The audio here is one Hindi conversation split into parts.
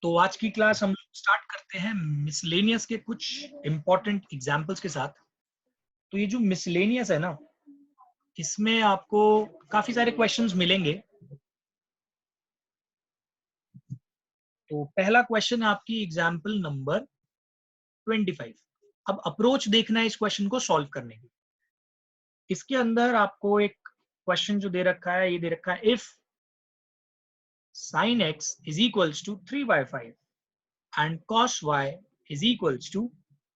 तो आज की क्लास हम लोग स्टार्ट करते हैं मिसलेनियस के कुछ इंपॉर्टेंट एग्जांपल्स के साथ। तो ये जो मिसलेनियस है ना, इसमें आपको काफी सारे क्वेश्चंस मिलेंगे। तो पहला क्वेश्चन है आपकी एग्जांपल नंबर 25। अब अप्रोच देखना है इस क्वेश्चन को सॉल्व करने की। इसके अंदर आपको एक क्वेश्चन जो दे रखा है, ये दे रखा है if sin x is equals to 3/5 and cos y is equals to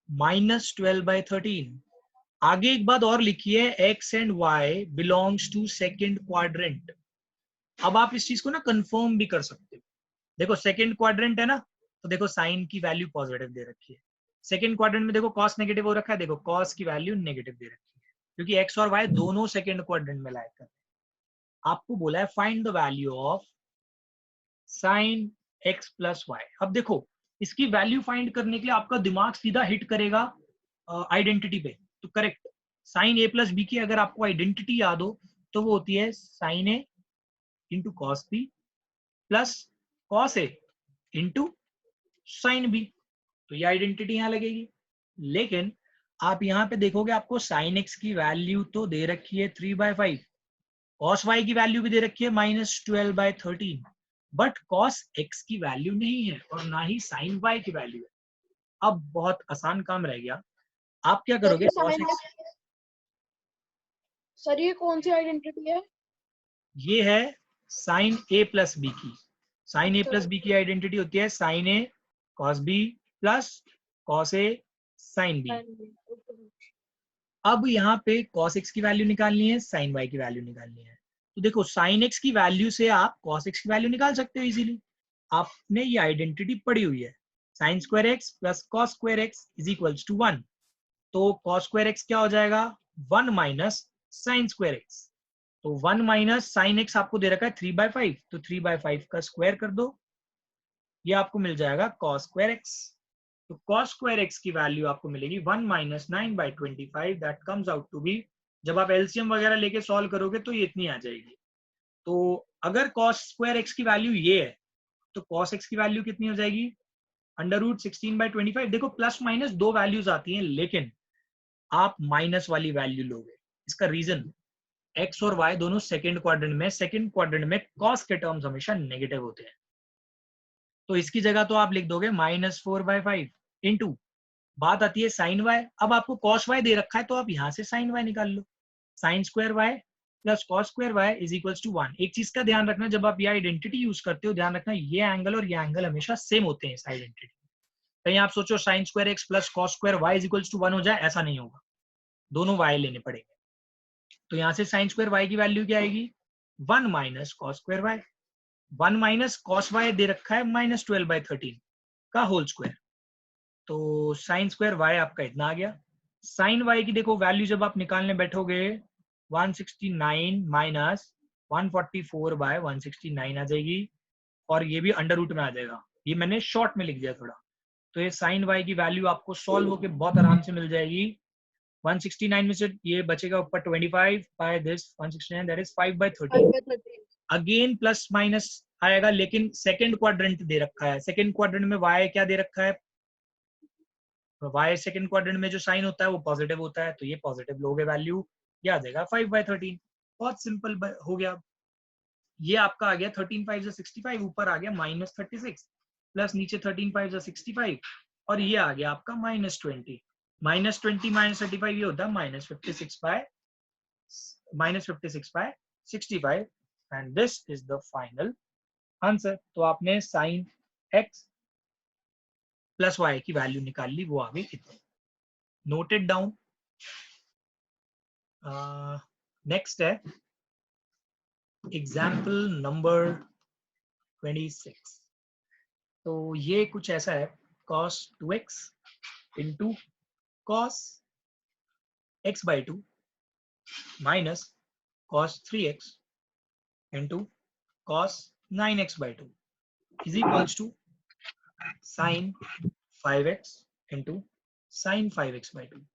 -12/13। आगे एक बात और लिखी है, x and y belongs to second quadrant. अब आप इस चीज को ना कंफर्म भी कर सकते हो। देखो सेकेंड क्वाड्रेंट है ना, तो देखो साइन की वैल्यू पॉजिटिव दे रखी है। सेकेंड क्वाड्रेंट में देखो कॉस नेगेटिव हो रखा है, देखो कॉस की वैल्यू नेगेटिव दे रखी है, क्योंकि एक्स और वाई दोनों सेकेंड क्वाड्रेंट में लाए कर। आपको बोला है find the value of sine x plus y. अब देखो इसकी वैल्यू फाइंड करने के लिए आपका दिमाग सीधा हिट करेगा आइडेंटिटी पे। तो करेक्ट, साइन ए प्लस बी की अगर आपको आइडेंटिटी याद हो तो वो होती है sine A into cos B plus cos A into sine B. तो ये आइडेंटिटी यहां लगेगी। लेकिन आप यहां पे देखोगे आपको साइन एक्स की वैल्यू तो दे रखी है 3/5, कॉस वाई की वैल्यू भी दे रखी है -12/13, बट कॉस एक्स की वैल्यू नहीं है और ना ही साइन वाई की वैल्यू है। अब बहुत आसान काम रह गया, आप क्या सर करोगे, ये कॉस साइन एक्स, सर ये कौन सी आइडेंटिटी है? ये है साइन ए प्लस बी की। साइन ए अच्छा प्लस बी की आइडेंटिटी होती है साइन ए कॉस बी प्लस कॉस ए साइन बी। अब यहाँ पे कॉस एक्स की वैल्यू निकालनी है, साइन वाई की वैल्यू निकालनी है। तो देखो साइन एक्स की वैल्यू से आप कॉस एक्स की वैल्यू निकाल सकते हो इजीली। आपने ये आइडेंटिटी पढ़ी हुई है, sine square x plus cos square x is equals to 1। तो कॉस स्क्वायर एक्स क्या हो जाएगा, 1 माइनस साइन स्क्वायर एक्स। तो 1 माइनस साइन एक्स आपको दे रखा है 3/5, तो 3/5 का स्क्वायर कर दो, ये आपको मिल जाएगा कॉस स्क्वायर एक्स। तो कॉस स्क्वायर एक्स की वैल्यू आपको मिलेगी 1 minus 9/25, that comes out to be, जब आप एलसीएम वगैरह लेके सॉल्व करोगे तो ये इतनी आ जाएगी। तो अगर कॉस स्क्वायर एक्स की वैल्यू ये है तो कॉस एक्स की वैल्यू कितनी हो जाएगी, √16/25। देखो प्लस माइनस दो वैल्यूज आती हैं, लेकिन आप माइनस वाली वैल्यू लोगे। इसका रीजन, एक्स और वाई दोनों सेकेंड क्वाड्रेंट में, सेकेंड क्वाड्रेंट में कॉस के टर्म्स हमेशा नेगेटिव होते हैं। तो इसकी जगह तो आप लिख दोगे -4/5 इंटू, बात आती है साइन वाई। अब आपको कॉस वाई दे रखा है तो आप यहां से साइन वाई निकाल लो, sine square Y plus cos square Y is equals to 1। एक चीज का ध्यान रखना, जब आप ये आइडेंटिटी यूज करते हो, ध्यान रखना ये एंगल और ये एंगल हमेशा सेम होते हैं इस आइडेंटिटी। कहीं आप सोचो sine square x plus cos square Y is equals to 1 हो जाए, ऐसा नहीं होगा, दोनों वाई लेने पड़ेंगे। तो यहाँ से साइन स्क्वायर वाई की वैल्यू क्या आएगी, 1 minus cos square y. 1 minus cos y दे रखा है -12/13 का होल स्क्वायर। तो साइन स्क्वायर वाई आपका इतना आ गया। साइन वाई की देखो वैल्यू जब आप निकालने बैठोगे 169 माइनस 144/169 आ जाएगी, और ये भी अंडर रूट में आ जाएगा। ये मैंने शॉर्ट में लिख दिया थोड़ा। तो ये साइन वाई की वैल्यू आपको सॉल्व होके बहुत आराम से मिल जाएगी। 169 में से ये बचेगा ऊपर 25 by this 169, that is 5/13। 5/13। Again plus minus आएगा, लेकिन सेकंड क्वाड्रेंट दे रखा है। सेकंड क्वाड्रेंट में वाई क्या दे रखा है, वाई सेकंड क्वाड्रेंट में जो साइन होता है वो पॉजिटिव होता है, तो ये पॉजिटिव लोगे वैल्यू, ये आ जाएगा 5/13। बहुत सिंपल हो गया। ये आपका आ गया 13 5 65, ऊपर आ गया -36 प्लस नीचे 13 5 65, और ये आ गया आपका -20। -20 -35 ये होता है -56/65, and this is the final answer. तो आपने साइन एक्स प्लस वाई की वैल्यू निकाल ली, वो आ गई इतनी। Noted down. नेक्स्ट है एग्जाम्पल नंबर 26। तो ये कुछ ऐसा है, cos 2x into cos x/2 minus cos 3x into cos 9x/2 is equals to sin 5x into sin 5x/2।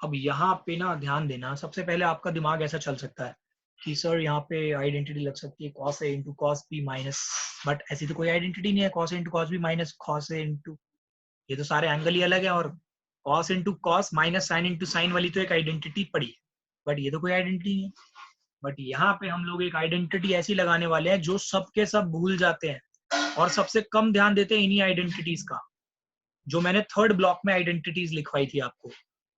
अब यहाँ पे ना ध्यान देना, सबसे पहले आपका दिमाग ऐसा चल सकता है कि सर यहाँ पे आइडेंटिटी लग सकती है cos a into cos b minus, but ऐसी तो कोई आइडेंटिटी नहीं है cos a into cos b minus cos a into, ये तो सारे एंगल ही अलग है, और cos into cos minus sine into sine वाली तो एक आइडेंटिटी पड़ी है, बट ये तो कोई आइडेंटिटी नहीं है। बट यहाँ पे हम लोग एक आइडेंटिटी ऐसी लगाने वाले हैं जो सबके सब भूल जाते हैं और सबसे कम ध्यान देते हैं इन्हीं आइडेंटिटीज का, जो मैंने थर्ड ब्लॉक में आइडेंटिटीज लिखवाई थी आपको।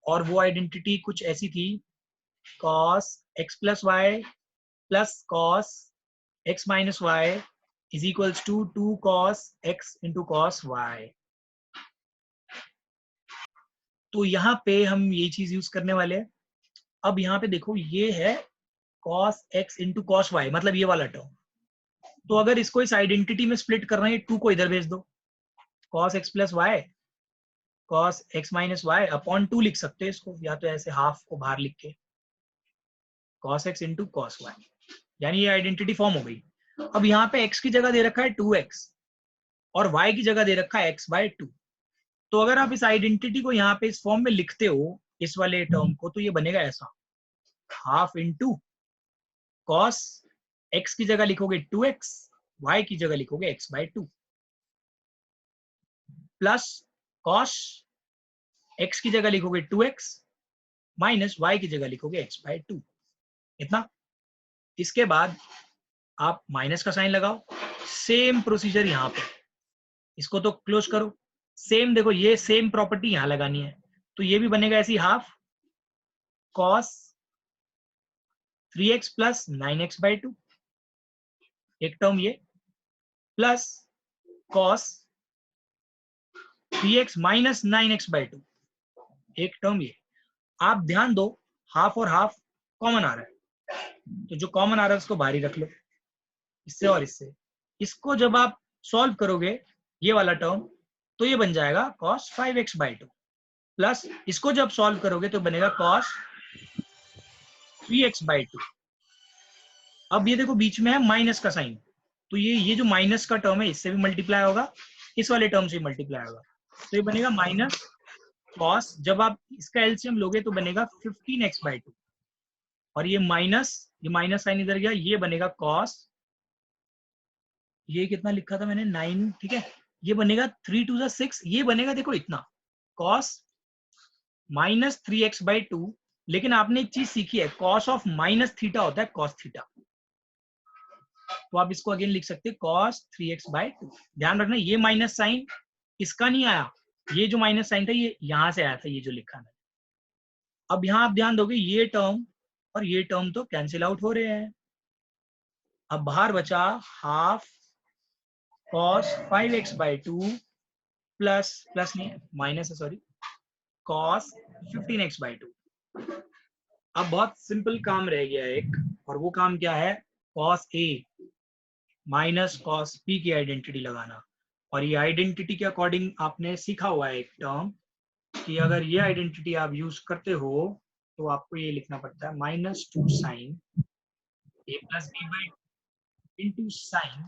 और वो आइडेंटिटी कुछ ऐसी थी, cos x plus y plus cos x minus y is equals to 2 cos x into cos y। तो यहाँ पे हम ये चीज यूज करने वाले हैं। अब यहाँ पे देखो, ये है cos x into cos y, मतलब ये वाला टर्म। तो अगर इसको इस आइडेंटिटी में स्प्लिट करना है, 2 को इधर भेज दो, cos x plus y cos x minus y upon 2 लिख सकते हैं इसको, या तो ऐसे हाफ को बाहर लिख के cos x into cos y, यानी ये आइडेंटिटी फॉर्म हो गई। अब यहाँ पे x की जगह दे रखा है 2x और y की जगह दे रखा है x बाय 2। तो अगर आप इस आइडेंटिटी को यहाँ पे इस फॉर्म में लिखते हो, इस वाले टर्म को, तो ये बनेगा ऐसा, हाफ इंटू cos x की जगह लिखोगे 2x, y की जगह लिखोगे x by 2, plus cos x की जगह लिखोगे 2x माइनस y की जगह लिखोगे x बाय 2। इतना। इसके बाद आप माइनस का साइन लगाओ, सेम प्रोसीजर यहाँ पे, इसको तो क्लोज करो, सेम देखो ये सेम प्रॉपर्टी यहाँ लगानी है, तो ये भी बनेगा ऐसी, half cos 3x plus 9x by 2, एक टर्म ये, plus cos 3x minus 9x by 2, एक टर्म ये। आप ध्यान दो, हाफ और हाफ कॉमन आ रहा है, तो जो कॉमन आ रहा है उसको बाहर ही रख लो, इससे और इससे। इसको जब आप सॉल्व करोगे ये वाला टर्म, तो ये बन जाएगा cos 5x बाई 2, प्लस इसको जब सॉल्व करोगे तो बनेगा cos 3x बाई 2। अब ये देखो बीच में है माइनस का साइन, तो ये जो माइनस का टर्म है इससे भी मल्टीप्लाई होगा, इस वाले टर्म से मल्टीप्लाई होगा, तो ये बनेगा माइनस cos, जब आप इसका एलसीएम लोगे तो बनेगा 15x बाई 2, और ये माइनस साइन इधर गया, ये बनेगा cos, ये कितना लिखा था मैंने 9, ठीक है, ये बनेगा 3 2 6, ये बनेगा देखो इतना, cos माइनस 3x बाई 2। लेकिन आपने एक चीज सीखी है, cos ऑफ माइनस थीटा होता है cos थीटा, तो आप इसको अगेन लिख सकते हैं cos 3x बाई 2। ध्यान रखना ये माइनस साइन इसका नहीं आया, ये जो माइनस साइन था ये यहां से आया था, ये जो लिखा मैंने। अब यहां आप ध्यान दोगे ये टर्म और ये टर्म तो कैंसिल आउट हो रहे हैं, अब बाहर बचा half cos 5x by 2 plus नहीं माइनस है सॉरी, cos 15x बाई 2। अब बहुत सिंपल काम रह गया एक, और वो काम क्या है, cos a minus cos b की आइडेंटिटी लगाना। और ये आइडेंटिटी के अकॉर्डिंग आपने सीखा हुआ है एक टर्म, कि अगर ये आइडेंटिटी आप यूज करते हो तो आपको ये लिखना पड़ता है -2 sine a plus B by into sine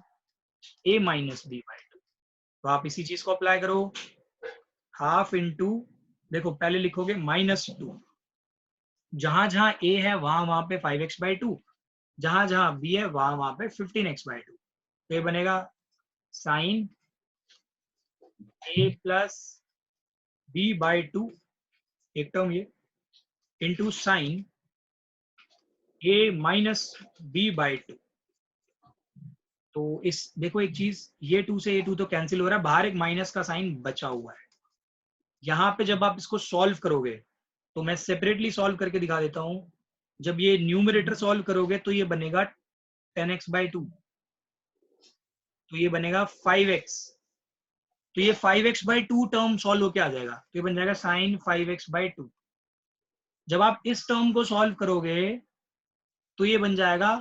a minus B by 2। तो आप इसी चीज को अप्लाई करो, हाफ इंटू, देखो पहले लिखोगे -2, जहां जहां a है वहां पे 5x बाई 2, जहां जहां b है वहां पे 15x बाई 2, तो ये बनेगा sine a plus B by 2, एक टर्म ये, into sine a minus B by 2। तो इस देखो एक चीज, ये 2 से ये 2 तो कैंसिल हो रहा है, बाहर एक माइनस का साइन बचा हुआ है। यहाँ पे जब आप इसको सॉल्व करोगे, तो मैं सेपरेटली सॉल्व करके दिखा देता हूं, जब ये न्यूमरेटर सॉल्व करोगे तो ये बनेगा 10x बाई 2, तो ये बनेगा 5x, तो ये 5x बाई 2 टर्म सॉल्व होके आ जाएगा, तो ये बन जाएगा साइन 5x बाई 2। जब आप इस टर्म को सॉल्व करोगे तो ये बन जाएगा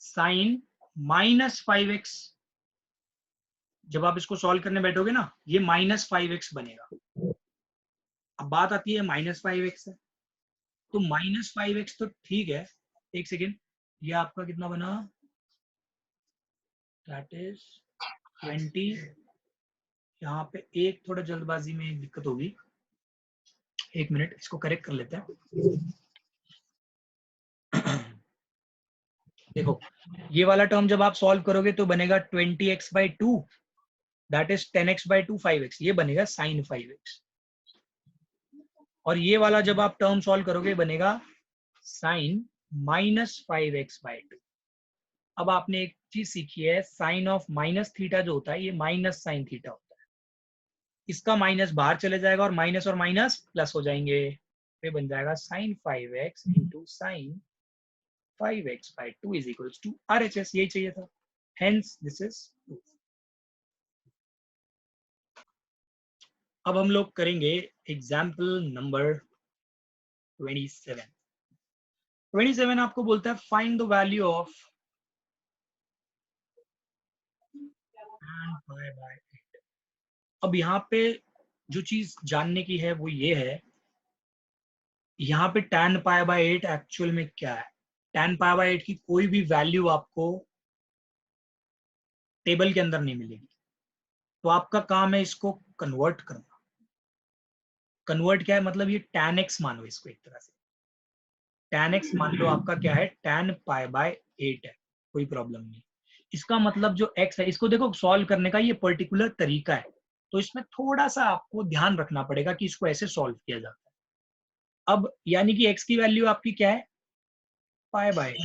साइन -5x, जब आप इसको सॉल्व करने बैठोगे ना ये -5x बनेगा। अब बात आती है -5x है, तो -5x तो ठीक है, एक सेकेंड, ये आपका कितना बना, दैट इज 20। यहाँ पे एक थोड़ा जल्दबाजी में एक दिक्कत होगी, एक मिनट इसको करेक्ट कर लेते हैं। देखो ये वाला टर्म जब आप सॉल्व करोगे तो बनेगा 20x/2 that is 10x/2 5x, ये बनेगा sin 5x। और ये वाला जब आप टर्म सॉल्व करोगे बनेगा sin -5x/2। अब आपने एक चीज सीखी है, साइन ऑफ माइनस थीटा जो होता है ये माइनस साइन थीटा होता है। इसका माइनस बाहर चले जाएगा और माइनस प्लस हो जाएंगे, ये बन जाएगा sin 5x into sine 5x/2 is equals to RHS। यही चाहिए था, हेंस दिस इज प्रूफ। अब हम लोग करेंगे एग्जाम्पल नंबर 27। 27 आपको बोलता है find the value of tan π/8। अब यहाँ पे जो चीज जानने की है वो ये है, यहाँ पे tan π/8 एक्चुअल में क्या है। tan π/8 की कोई भी वैल्यू आपको टेबल के अंदर नहीं मिलेगी, तो आपका काम है इसको कन्वर्ट करना। कन्वर्ट क्या है मतलब, ये tan x मानो इसको एक तरह से। tan x मान लो आपका क्या है, tan π/8 है, कोई प्रॉब्लम नहीं। इसका मतलब जो x है, इसको देखो सॉल्व करने का ये पर्टिकुलर तरीका है, तो इसमें थोड़ा सा आपको ध्यान रखना पड़ेगा कि इसको ऐसे सॉल्व किया जाता है। अब यानी कि x की वैल्यू आपकी क्या है, π/8,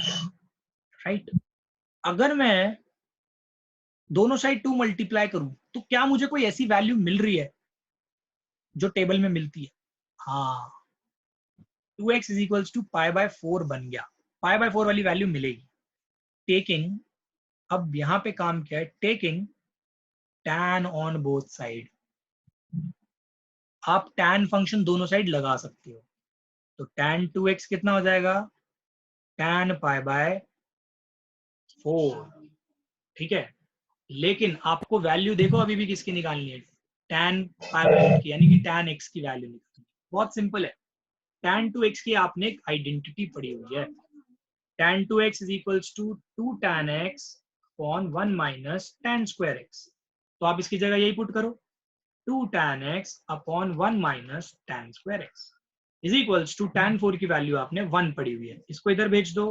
राइट। अगर मैं दोनों साइड 2 मल्टीप्लाई करूं तो क्या मुझे कोई ऐसी वैल्यू मिल रही है जो टेबल में मिलती है। हाँ, 2x इज इक्वल्स टू π/4 बन गया, π/4 वाली वैल्यू मिलेगी। टेकिंग, अब यहां पे काम क्या है, taking tan on both side. आप tan फंक्शन दोनों साइड लगा सकते हो, तो tan 2x कितना हो जाएगा, tan π/4, ठीक है। लेकिन आपको वैल्यू देखो अभी भी किसकी निकालनी है, tan π/8 की, यानी कि tan x की वैल्यू निकालनी है। बहुत सिंपल है, tan 2x की आपने एक आइडेंटिटी पढ़ी हुई है, tan 2x is equals to 2 tan x upon 1 minus tan square x। तो आप इसकी जगह यही पुट करो, 2 tan x upon 1 minus tan square x is equals to tan 4 की वैल्यू आपने 1 पढ़ी हुई है, इसको इधर भेज दो,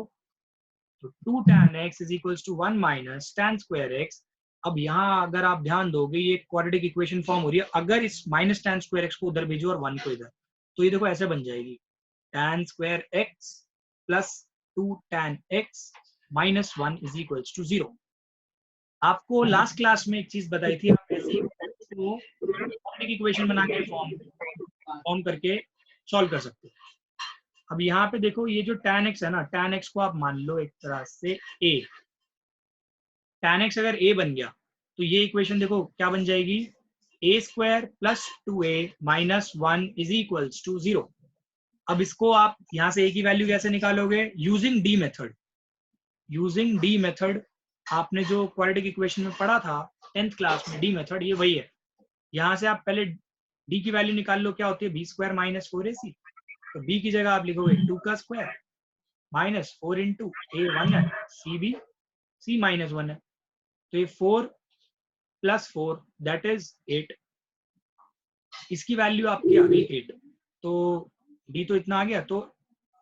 तो 2 tan x is equals to 1 minus tan square x। अब यहाँ अगर आप ध्यान दोगे ये क्वाड्रेटिक इक्वेशन फॉर्म हो रही है, अगर इस माइनस tan स्क्वायर x को उधर भेजो और 1 को इधर, तो ये देखो ऐसे बन जाएगी, tan square x plus 2 tan x minus 1 is equals to 0। आपको लास्ट क्लास में एक चीज बताई थी, आप ऐसे क्वाड्रेटिक इक्वेशन बना के फॉर्म करके सॉल्व कर सकते हो। अब यहाँ पे देखो ये जो tan x है ना, tan x को आप मान लो एक तरह से a। tan x अगर a बन गया तो ये इक्वेशन देखो क्या बन जाएगी, a square plus 2a minus 1 is equals to 0। अब इसको आप यहाँ से a की वैल्यू कैसे निकालोगे, using D method. Using D method आपने जो क्वाड्रेटिक इक्वेशन में पढ़ा था 10th क्लास में, डी मेथड ये वही है। यहाँ से आप पहले d की वैल्यू निकाल लो, क्या होती है b स्क्वायर माइनस 4ac। तो b की जगह आप लिखोगे 2 का स्क्वायर माइनस 4 इंटू a 1 है, c माइनस 1 है, तो ये 4 प्लस 4 दैट इज 8। इसकी वैल्यू आपकी आ गई 8, तो d तो इतना आ गया, तो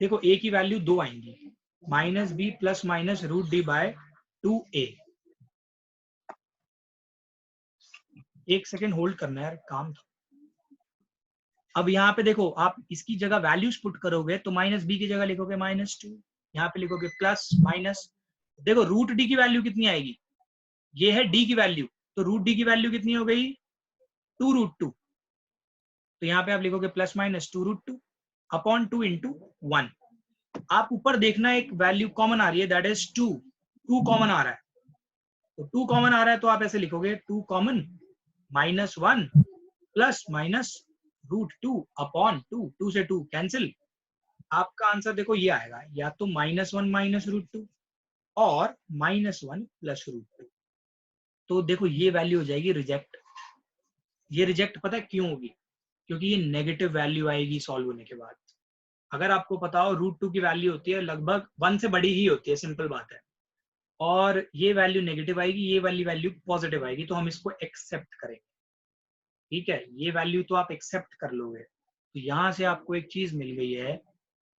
देखो a की वैल्यू 2 आएंगी, minus b plus minus root D by 2a। एक सेकेंड होल्ड करना है, काम था। अब यहाँ पे देखो आप इसकी जगह वैल्यूज पुट करोगे तो माइनस बी की जगह लिखोगे -2, यहाँ पे लिखोगे प्लस माइनस। देखो रूट डी की वैल्यू कितनी आएगी, ये है डी की वैल्यू, तो रूट डी की वैल्यू कितनी हो गई 2√2। तो यहाँ पे आप लिखोगे प्लस माइनस 2√2 अपॉन 2 इंटू 1। आप ऊपर देखना एक वैल्यू कॉमन आ रही है दैट इज 2 कॉमन आ रहा है, तो 2 कॉमन आ रहा है तो आप ऐसे लिखोगे 2 कॉमन -1 प्लस माइनस √2 अपॉन 2 से 2 कैंसिल। आपका आंसर देखो ये आएगा, या तो -1 माइनस √2 और -1 प्लस √2। तो देखो ये वैल्यू हो जाएगी रिजेक्ट। ये रिजेक्ट पता है क्यों होगी, क्योंकि ये नेगेटिव वैल्यू आएगी सॉल्व होने के बाद। अगर आपको पता हो √2 की वैल्यू होती है लगभग 1 से बड़ी ही होती है, सिंपल बात है, और ये वैल्यू नेगेटिव आएगी, ये वाली वैल्यू पॉजिटिव आएगी, तो हम इसको एक्सेप्ट करेंगे। ठीक है, ये वैल्यू तो आप एक्सेप्ट कर लोगे। तो यहाँ से आपको एक चीज मिल गई है,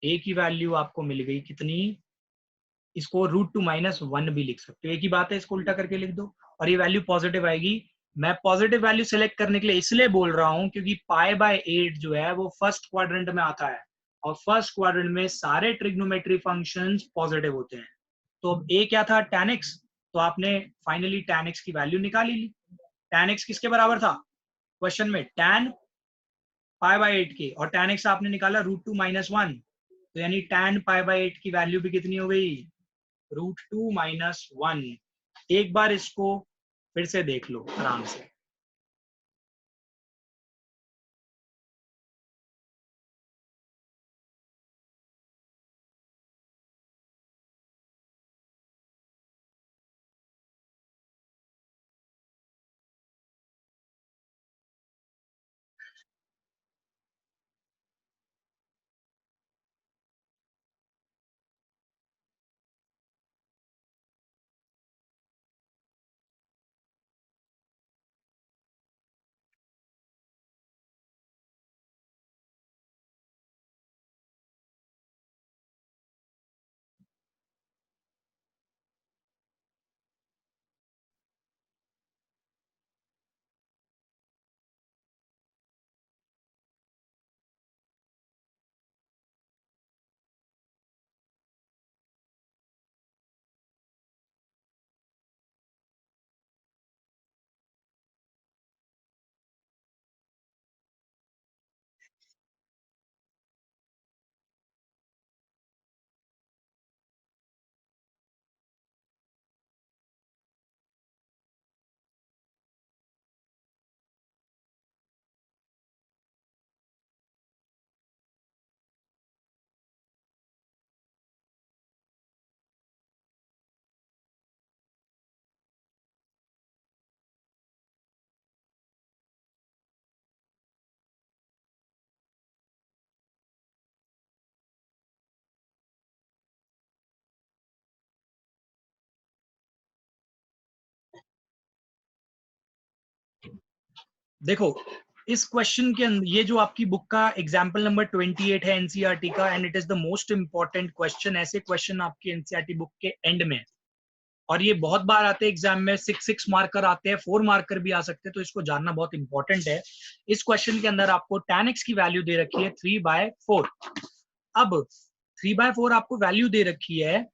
a की वैल्यू आपको मिल गई कितनी इसको √2 - 1 भी लिख सकते हो, एक ही बात है, इसको उल्टा करके लिख दो और ये वैल्यू पॉजिटिव आएगी। मैं पॉजिटिव वैल्यू सेलेक्ट करने के लिए इसलिए बोल रहा हूं क्योंकि π/8 जो है वो फर्स्ट क्वाड्रेंट में आता है और फर्स्ट क्वाड्रेंट में सारे ट्रिग्नोमेट्री फंक्शंस पॉजिटिव होते हैं। तो अब ए क्या था, tan x, तो आपने फाइनली tan x की वैल्यू निकाली ली। tan x किसके बराबर था क्वेश्चन में, tan π/8 के, और tan x आपने निकाला √2 - 1, तो यानी tan π/8 की वैल्यू भी कितनी हो गई, √2 - 1। एक बार इसको फिर से देख लो आराम से। देखो इस क्वेश्चन के अंदर ये जो आपकी बुक का एग्जाम्पल नंबर 28 है एनसीईआरटी का, and it is the most important question. ऐसे क्वेश्चन आपकी एनसीईआरटी बुक के एंड में, और ये बहुत बार आते हैं एग्जाम में, 6 मार्कर आते हैं, 4 मार्कर भी आ सकते हैं, तो इसको जानना बहुत इंपॉर्टेंट है। इस क्वेश्चन के अंदर आपको tan x की वैल्यू दे रखी है 3/4। अब 3/4 आपको वैल्यू दे रखी है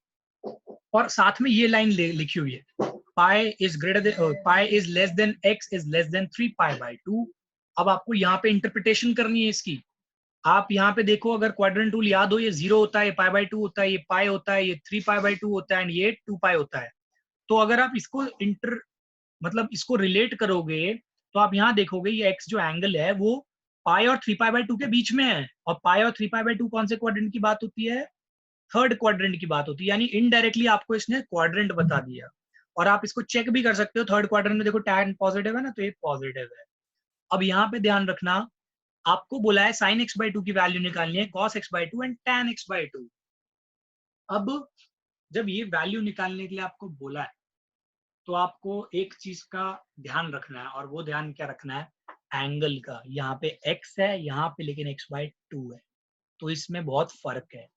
और साथ में ये लाइन लिखी हुई है, pi is less than x is less than 3π/2। अब आपको यहाँ पे इंटरप्रिटेशन करनी है इसकी। आप यहाँ पे देखो, अगर क्वाड्रेंट रूल याद हो, ये 0 होता है, ये π/2 होता है, ये पाई होता है, ये 3π/2 होता है, एंड ये 2π होता है। तो अगर आप इसको मतलब इसको रिलेट करोगे तो आप यहाँ देखोगे ये x जो एंगल है वो पाई और 3π/2 के बीच में है, और पाई और 3π/2 कौन से क्वाड्रेंट की बात होती है, थर्ड क्वाड्रेंट की बात होती है। यानी इनडायरेक्टली आपको इसने क्वाड्रेंट बता दिया। और आप इसको चेक भी कर सकते हो, थर्ड क्वाड्रेंट में देखो tan पॉजिटिव है ना, तो ये पॉजिटिव है। अब यहाँ पे ध्यान रखना, आपको बोला है sin x/2 की वैल्यू निकालनी है, cos x/2 and tan x/2। अब जब ये वैल्यू निकालने के लिए आपको बोला है तो आपको एक चीज का ध्यान रखना है, और वो ध्यान क्या रखना है, एंगल का। यहाँ पे x है, यहाँ पे लेकिन x/2 है, तो इसमें बहुत फर्क है।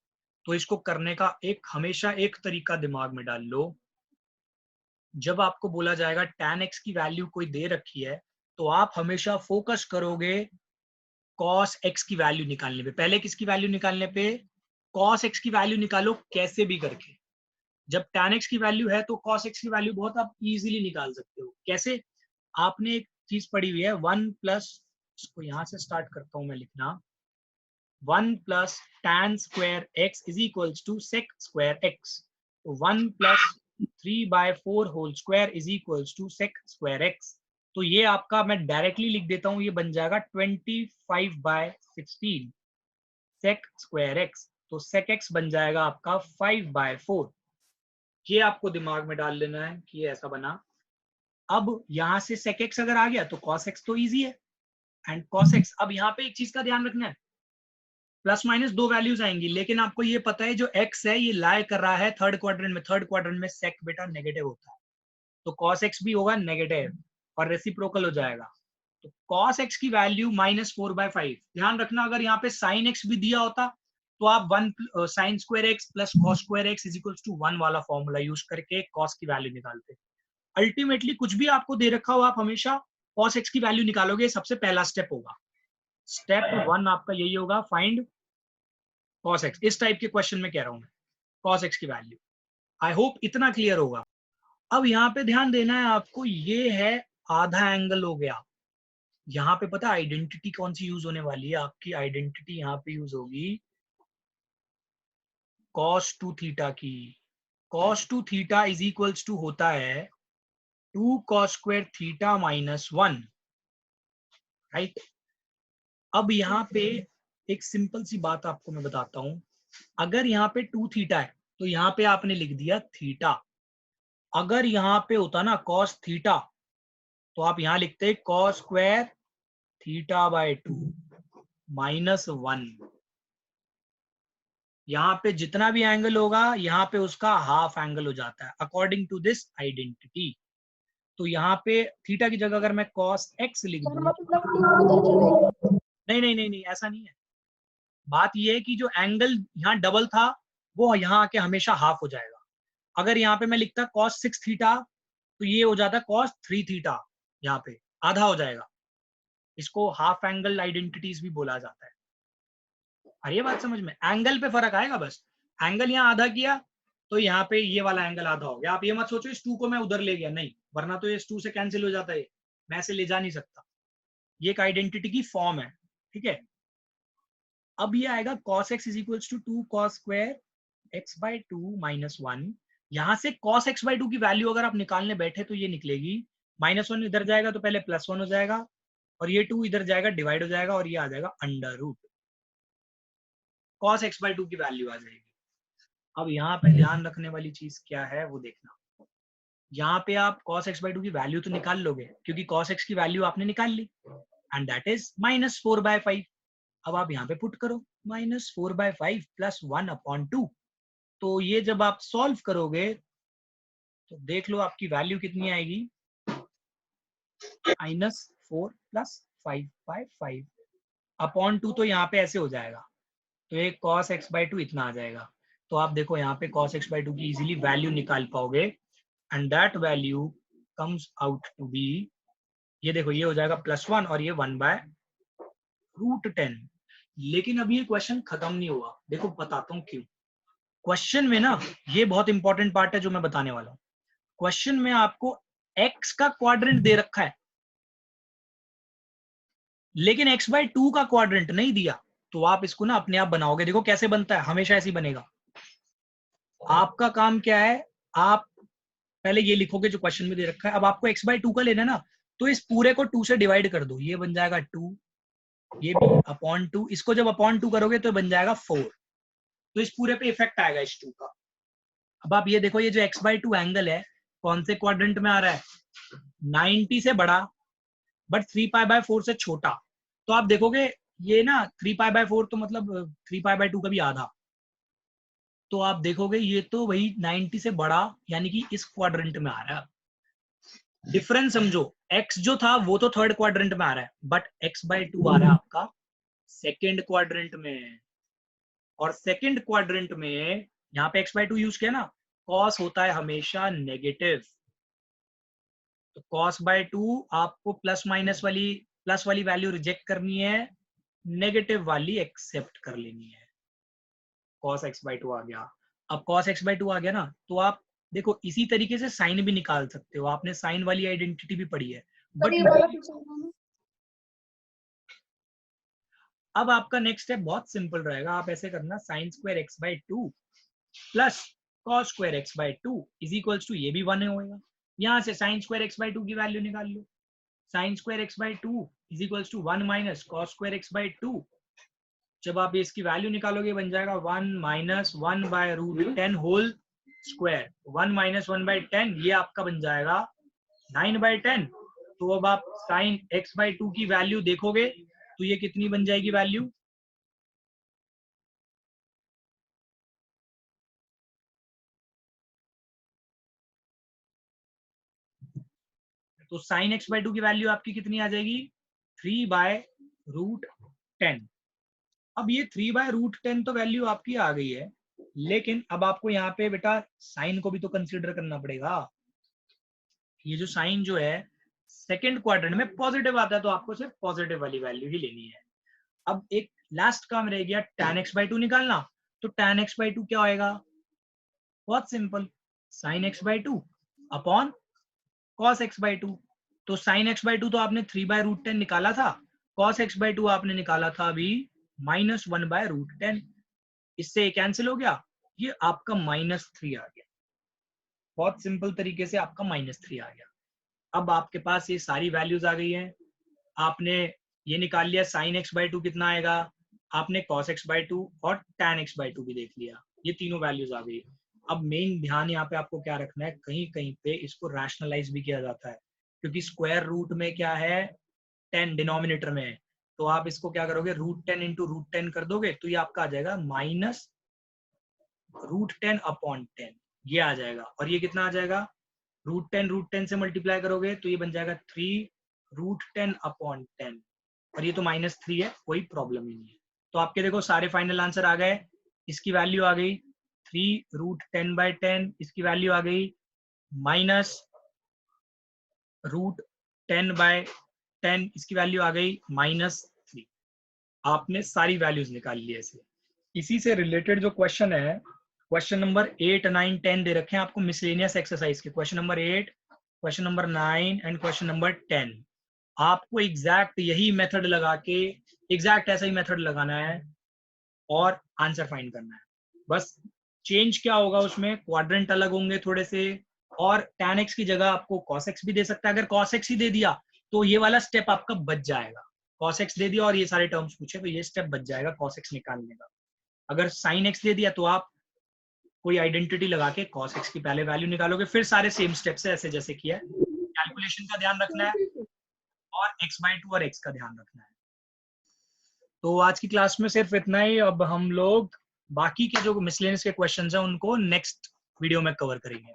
तो इसको करने का हमेशा एक तरीका दिमाग में डाल लो। जब आपको बोला जाएगा tan x की वैल्यू कोई दे रखी है, तो आप हमेशा फोकस करोगे cos x की वैल्यू निकालने पे। पहले किसकी वैल्यू निकालने पे, cos x की वैल्यू निकालो कैसे भी करके। जब tan x की वैल्यू है तो cos x की वैल्यू बहुत आप इजीली निकाल सकते हो। कैसे, आपने एक चीज पढ़ी हुई है 1 प्लस, इसको यहां से स्टार्ट करता हूं मैं लिखना, 1 plus tan square x is equals to sec square x। तो 1 plus 3/4 whole square is equals to sec square x। तो ये आपका मैं डायरेक्टली लिख देता हूं, ये बन जाएगा 25/16 sec स्क्वायर x। तो sec x बन जाएगा आपका 5/4। ये आपको दिमाग में डाल लेना है कि ये ऐसा बना। अब यहां से sec x अगर आ गया तो cos x तो इजी है, एंड cos x। अब यहाँ पे एक चीज का ध्यान रखना है, प्लस माइनस दो वैल्यूज आएंगी, लेकिन आपको ये पता है जो x है ये लाई कर रहा है थर्ड क्वाड्रेंट में। थर्ड क्वाड्रेंट में sec बेटा नेगेटिव होता है, तो cos x भी होगा नेगेटिव और रेसिप्रोकल हो जाएगा। तो cos x की वैल्यू -4/5। ध्यान रखना, अगर यहाँ पे sin x भी दिया होता तो आप 1 sine square x plus cos square x is equals to 1 वाला फॉर्मूला यूज करके कॉस की वैल्यू निकालते हैं। अल्टीमेटली कुछ भी आपको दे रखा हो, आप हमेशा कॉस एक्स की वैल्यू निकालोगे, सबसे पहला स्टेप होगा। स्टेप 1 आपका यही होगा, फाइंड कॉस एक्स। इस टाइप के क्वेश्चन में कह रहा हूं मैं, कॉस एक्स की वैल्यू। आई होप इतना क्लियर होगा। अब यहाँ पे ध्यान देना है आपको, ये है आधा एंगल हो गया। यहाँ पे पता आइडेंटिटी कौन सी यूज होने वाली है आपकी? आइडेंटिटी यहाँ पे यूज होगी cos 2 थीटा की। cos 2 theta is equals to होता है 2 cos square theta minus 1, right. अब यहाँ पे एक सिंपल सी बात आपको मैं बताता हूं, अगर यहाँ पे 2 थीटा है तो यहाँ पे आपने लिख दिया थीटा। अगर यहाँ पे होता ना cos थीटा, तो आप यहाँ लिखते cos square theta by 2 minus 1। यहाँ पे जितना भी एंगल होगा यहाँ पे उसका हाफ एंगल हो जाता है अकॉर्डिंग टू दिस आइडेंटिटी। तो यहाँ पे थीटा की जगह अगर मैं cos x लिख दूं, मतलब 2 उधर चलेगा। नहीं नहीं नहीं नहीं, ऐसा नहीं है। बात ये है कि जो एंगल यहाँ डबल था वो यहाँ आके हमेशा हाफ हो जाएगा। अगर यहाँ पे मैं लिखता cos 6 थीटा तो ये हो जाता cos 3 थीटा, यहाँ पे आधा हो जाएगा। इसको हाफ एंगल आइडेंटिटीज भी बोला जाता है। और ये बात समझ में, एंगल पे फर्क आएगा बस। एंगल यहाँ आधा किया तो यहाँ पे ये वाला एंगल आधा हो गया। आप ये मत सोचो इस 2 को मैं उधर ले गया, नहीं, वरना तो इस 2 से कैंसिल हो जाता है, मैं ऐसे ले जा नहीं सकता। ये एक आइडेंटिटी की फॉर्म है, ठीक है। अब ये आएगा cos x is equals to 2 cos square x by 2 minus 1। यहाँ से cos x बाय 2 की वैल्यू अगर आप निकालने बैठे तो ये निकलेगी, -1 इधर जाएगा तो पहले +1 हो जाएगा, और ये 2 इधर जाएगा डिवाइड हो जाएगा, और ये आ जाएगा under root. cos x by 2 की वैल्यू आ जाएगी। अब यहाँ पे ध्यान रखने वाली चीज क्या है वो देखना। यहाँ पे आप cos x बाय 2 की वैल्यू तो निकाल लोगे, क्योंकि cos x की वैल्यू आपने निकाल ली, एंड दैट इज -4/5। अब आप यहाँ पे पुट करो -4/5 प्लस 1/2। तो ये जब आप सॉल्व करोगे तो देख लो आपकी वैल्यू कितनी आएगी, -4 प्लस 5/5 अपॉन 2। तो यहाँ पे ऐसे हो जाएगा, तो ये cos x बाय 2 इतना आ जाएगा। तो आप देखो यहाँ पे cos x बाय 2 की इजीली वैल्यू निकाल पाओगे, and that value comes out to be, ये देखो ये हो जाएगा +1 और ये 1/√10। लेकिन अभी ये क्वेश्चन खत्म नहीं हुआ, देखो बताता हूँ क्यों। क्वेश्चन में ना ये बहुत इंपॉर्टेंट पार्ट है जो मैं बताने वाला हूँ। क्वेश्चन में आपको x का क्वाड्रेंट दे रखा है, लेकिन x बाय 2 का क्वाड्रेंट नहीं दिया। तो आप इसको ना अपने आप बनाओगे, देखो कैसे बनता है, हमेशा ऐसे ही बनेगा। आपका काम क्या है, आप पहले ये लिखोगे जो क्वेश्चन में दे रखा है। अब आपको x बाय 2 का लेना है ना, तो इस पूरे को 2 से डिवाइड कर दो, ये बन जाएगा 2, ये भी अपॉन 2, इसको जब अपॉन 2 करोगे तो बन जाएगा 4। तो इस पूरे पे इफेक्ट आएगा इस 2 का। अब आप ये देखो, ये जो x बाय 2 एंगल है कौन से क्वाड्रेंट में आ रहा है, 90 से बड़ा बट 3π/4 से छोटा। तो आप देखोगे ये ना 3π/4 तो मतलब 3π/2 का भी आधा। तो आप देखोगे ये तो वही 90 से बड़ा, यानी कि इस क्वाड्रेंट में आ रहा है। डिफरेंस समझो, x जो था वो तो थर्ड क्वाड्रेंट में आ रहा है, बट x बाय 2 आ रहा है आपका सेकेंड क्वाड्रेंट में। और सेकेंड क्वाड्रेंट में यहाँ पे x बाय 2 यूज किया ना, cos होता है हमेशा नेगेटिव। तो cos बाय 2 आपको प्लस वाली वैल्यू रिजेक्ट करनी है, नेगेटिव वाली एक्सेप्ट कर लेनी है। cos x बाय 2 आ गया। अब cos x बाय 2 आ गया ना, तो आप देखो इसी तरीके से साइन भी निकाल सकते हो। आपने साइन वाली आइडेंटिटी भी पढ़ी है, पर बट ये वाला फिर से बनाना। अब आपका नेक्स्ट स्टेप बहुत सिंपल रहेगा। आप ऐसे करना, sine square x by 2 plus cos square x by 2 is equals to, ये भी 1 होगा। यहाँ से साइन स्क्वायर x बाय 2 की वैल्यू निकाल लो। Sine square x by 2 is equals to 1 minus cos square x by 2। जब आप इसकी वैल्यू निकालोगे बन जाएगा 1 माइनस 1/√10 होल स्क्वायर। 1 माइनस 1/10 ये आपका बन जाएगा 9/10। तो अब आप साइन x बाय 2 की वैल्यू देखोगे तो ये कितनी बन जाएगी वैल्यू, तो साइन x बाय 2 की वैल्यू आपकी कितनी आ जाएगी, 3/√10। अब ये 3/√10 तो वैल्यू आपकी आ गई है, लेकिन अब आपको यहाँ पे बेटा साइन को भी तो कंसीडर करना पड़ेगा। ये जो साइन जो है सेकेंड क्वाड्रेंट में पॉजिटिव आता है, तो आपको सिर्फ पॉजिटिव वाली वैल्यू ही लेनी है। अब एक लास्ट काम रह गया tan x/2 निकालना। तो tan x/2 क्या होएगा? बहुत simple, sin x/2 upon cos x/2। तो sin x/2 तो आपने 3/√10 निकाला था, cos x/2 आपने निकाला था अभी -1/√10। इससे कैंसिल हो गया, ये आपका -3 आ गया। बहुत सिंपल तरीके से आपका -3 आ गया। अब आपके पास ये सारी वैल्यूज आ गई हैं। आपने ये निकाल लिया sin x/2 कितना आएगा, आपने cos x/2 और tan x/2 भी देख लिया, ये तीनों वैल्यूज आ गई। अब मेन ध्यान यहाँ पे आपको क्या रखना है, कहीं कहीं पे इसको रैशनलाइज भी किया जाता है, क्योंकि स्क्वायर रूट में क्या है, 10 डिनोमिनेटर में है। तो आप इसको क्या करोगे, √10 इंटू √10 कर दोगे, तो ये आपका आ जाएगा -√10 अपॉन 10, ये आ जाएगा। और ये कितना आ जाएगा, √10 से मल्टीप्लाई करोगे तो ये बन जाएगा 3√10 अपॉन 10, और ये तो -3 है, कोई प्रॉब्लम ही नहीं है। तो आपके देखो सारे फाइनल आंसर आ गए। इसकी वैल्यू आ गई 3√10/10, इसकी वैल्यू आ गई -√10/10, इसकी वैल्यू आ गई -3। आपने सारी वैल्यूज निकाल ली ऐसे। इसी से रिलेटेड जो क्वेश्चन है, क्वेश्चन नंबर 8, 9, 10 दे रखे हैं आपको मिसलेनियस एक्सरसाइज के। Question number 8, question number 9 and question number 10। आपको एग्जैक्ट यही मेथड लगा के, एग्जैक्ट ऐसा ही मेथड लगाना है और आंसर फाइंड करना है। बस चेंज क्या होगा उसमें, क्वाड्रेंट अलग होंगे थोड़े से, और tan x की जगह आपको cos x भी दे सकता है। अगर cos x ही दे दिया तो ये वाला स्टेप आपका बच जाएगा। cos x दे दिया और ये सारे टर्म्स पूछे तो ये स्टेप बच जाएगा cos x निकालने का। अगर sin x दे दिया तो आप कोई आइडेंटिटी लगा के cos x की पहले वैल्यू निकालोगे, फिर सारे सेम स्टेप्स है ऐसे जैसे किया है। कैलकुलेशन का ध्यान रखना है और x/2 और x का ध्यान रखना है। तो आज की क्लास में सिर्फ इतना ही। अब हम लोग बाकी के जो मिसलेनियस के क्वेश्चंस हैं उनको नेक्स्ट वीडियो में कवर करेंगे।